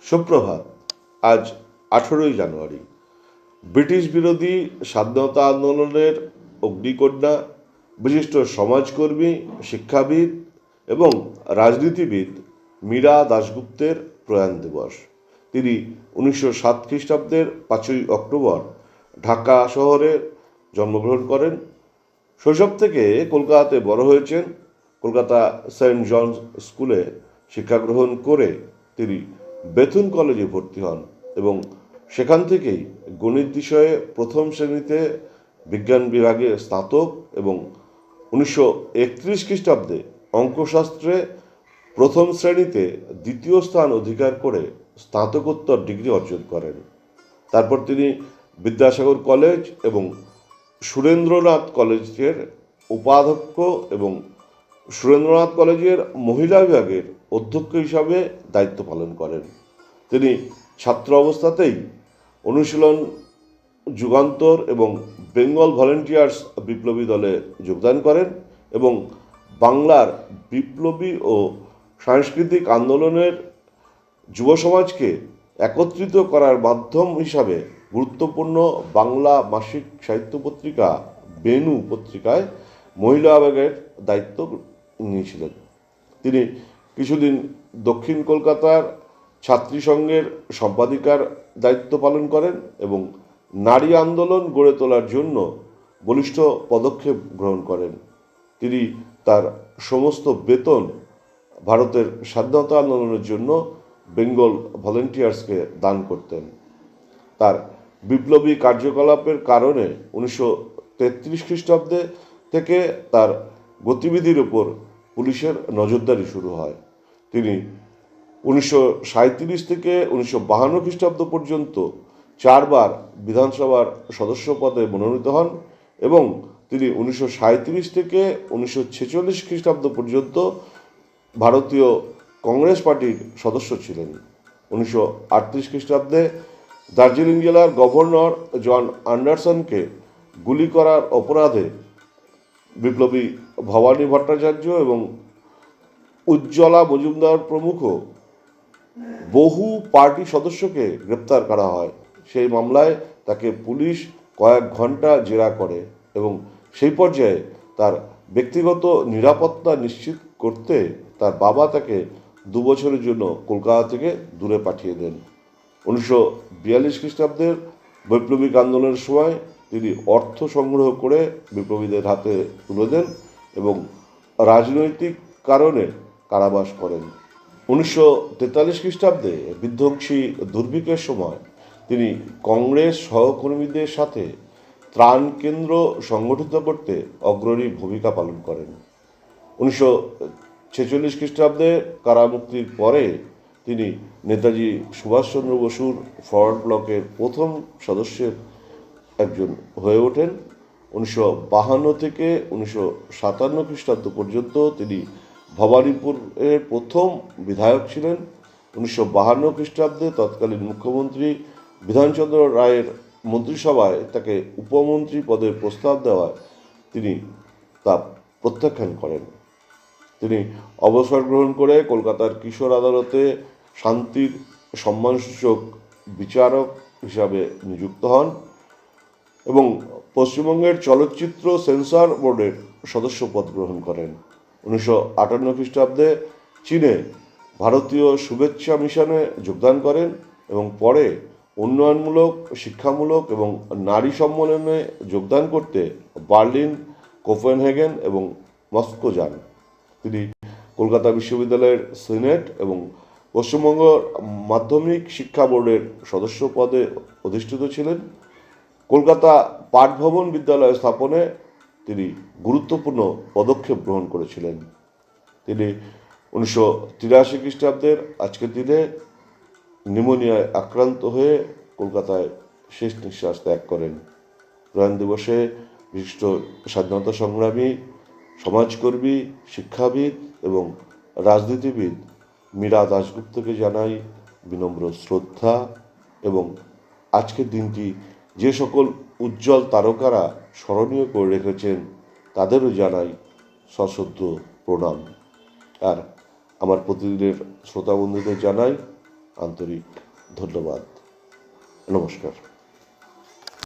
সুপ্রভাত। আজ 18ই জানুয়ারি। ব্রিটিশ বিরোধী স্বাধীনতা আন্দোলনের অগ্নিকন্যা, বিশিষ্ট সমাজকর্মী, শিক্ষাবিদ এবং রাজনীতিবিদ মীরা দাশগুপ্তের প্রয়াণ দিবস। তিনি 1907 খ্রিস্টাব্দের 5ই অক্টোবর ঢাকা শহরে জন্মগ্রহণ করেন। শৈশব থেকে কলকাতাতে বড় হয়েছেন। কলকাতা সেন্ট জনস স্কুলে শিক্ষাগ্রহণ করে তিনি বেথুন কলেজে ভর্তি হন এবং সেখান থেকেই গণিত বিষয়ে প্রথম শ্রেণীতে, বিজ্ঞান বিভাগে স্নাতক এবং 1931 খ্রিস্টাব্দে অঙ্কশাস্ত্রে প্রথম শ্রেণীতে দ্বিতীয় স্থান অধিকার করে স্নাতকোত্তর ডিগ্রি অর্জন করেন। তারপর তিনি বিদ্যাসাগর কলেজ এবং সুরেন্দ্রনাথ কলেজের উপাধ্যক্ষ এবং সুরেন্দ্রনাথ কলেজের মহিলা বিভাগের অধ্যক্ষ হিসাবে দায়িত্ব পালন করেন। তিনি ছাত্র অবস্থাতেই অনুশীলন, যুগান্তর এবং বেঙ্গল ভলেন্টিয়ার্স বিপ্লবী দলে যোগদান করেন এবং বাংলার বিপ্লবী ও সাংস্কৃতিক আন্দোলনের যুব সমাজকে একত্রিত করার মাধ্যম হিসাবে গুরুত্বপূর্ণ বাংলা মাসিক সাহিত্য পত্রিকা বেনু পত্রিকায় মহিলা বিভাগের দায়িত্ব নিয়েছিলেন। তিনি কিছুদিন দক্ষিণ কলকাতার ছাত্রী সংঘের সম্পাদিকার দায়িত্ব পালন করেন এবং নারী আন্দোলন গড়ে তোলার জন্য বলিষ্ঠ পদক্ষেপ গ্রহণ করেন। তিনি তার সমস্ত বেতন ভারতের স্বাধীনতা আন্দোলনের জন্য বেঙ্গল ভলেন্টিয়ার্সকে দান করতেন। তার বিপ্লবী কার্যকলাপের কারণে 1933 খ্রিস্টাব্দে থেকে তার গতিবিধির উপর পুলিশের নজরদারি শুরু হয়। তিনি 1937 থেকে 1952 খ্রিস্টাব্দ পর্যন্ত 4বার বিধানসভার সদস্য পদে মনোনীত হন এবং তিনি 1937 থেকে 1946 খ্রিস্টাব্দ পর্যন্ত ভারতীয় কংগ্রেস পার্টির সদস্য ছিলেন। 1938 খ্রিস্টাব্দে দার্জিলিং জেলার গভর্নর জন অ্যান্ডারসনকে গুলি করার অপরাধে বিপ্লবী ভবানী ভট্টাচার্য এবং উজ্জ্বলা মজুমদার প্রমুখ বহু পার্টি সদস্যকে গ্রেপ্তার করা হয়। সেই মামলায় তাকে পুলিশ কয়েক ঘন্টা জেরা করে এবং সেই পর্যায়ে তার ব্যক্তিগত নিরাপত্তা নিশ্চিত করতে তার বাবা তাকে 2 বছরের জন্য কলকাতা থেকে দূরে পাঠিয়ে দেন। 1942 খ্রিস্টাব্দের বৈপ্লবিক আন্দোলনের সময় তিনি অর্থ সংগ্রহ করে বিপ্লবীদের হাতে তুলে দেন এবং রাজনৈতিক কারণে কারাবাস করেন। 1943 খ্রিস্টাব্দে বিধ্বংসী দুর্ভিক্ষের সময় তিনি কংগ্রেস সহকর্মীদের সাথে ত্রাণ কেন্দ্র সংগঠিত করতে অগ্রণী ভূমিকা পালন করেন। 1946 খ্রিস্টাব্দে কারামুক্তির পরে তিনি নেতাজি সুভাষচন্দ্র বসুর ফরওয়ার্ড ব্লকের প্রথম সদস্যের একজন হয়ে ওঠেন। 1952 থেকে 1957 খ্রিস্টাব্দ পর্যন্ত তিনি ভবানীপুরের প্রথম বিধায়ক ছিলেন। 1952 খ্রিস্টাব্দে তৎকালীন মুখ্যমন্ত্রী বিধানচন্দ্র রায়ের মন্ত্রিসভায় তাকে উপমন্ত্রী পদের প্রস্তাব দেওয়ায় তিনি তা প্রত্যাখ্যান করেন। তিনি অবসর গ্রহণ করে কলকাতার কিশোর আদালতে শান্তির সম্মানসূচক বিচারক হিসাবে নিযুক্ত হন এবং পশ্চিমবঙ্গের চলচ্চিত্র সেন্সর বোর্ডের সদস্য পদ গ্রহণ করেন। 1958 খ্রিস্টাব্দে চীনে ভারতীয় শুভেচ্ছা মিশনে যোগদান করেন এবং পরে উন্নয়নমূলক, শিক্ষামূলক এবং নারী সম্মেলনে যোগদান করতে বার্লিন, কোপেনহেগেন এবং মস্কো যান। তিনি কলকাতা বিশ্ববিদ্যালয়ের সিনেট এবং পশ্চিমবঙ্গ মাধ্যমিক শিক্ষা বোর্ডের সদস্য পদে অধিষ্ঠিত ছিলেন। কলকাতা পাঠভবন বিদ্যালয় স্থাপনে তিনি গুরুত্বপূর্ণ পদক্ষেপ গ্রহণ করেছিলেন। তিনি 1983 খ্রিস্টাব্দের আজকের দিনে নিউমোনিয়ায় আক্রান্ত হয়ে কলকাতায় শেষ নিঃশ্বাস ত্যাগ করেন। প্রয়াণ দিবসে বিশিষ্ট স্বাধীনতা সংগ্রামী, সমাজকর্মী, শিক্ষাবিদ এবং রাজনীতিবিদ মীরা দাশগুপ্তকে জানাই বিনম্র শ্রদ্ধা এবং আজকের দিনটি যে সকল উজ্জ্বল তারকারা স্মরণীয় করে রেখেছেন তাদেরও জানাই সশ্রদ্ধ প্রণাম। আর আমার প্রতিদিনের শ্রোতা বন্ধুদের জানাই আন্তরিক ধন্যবাদ। নমস্কার।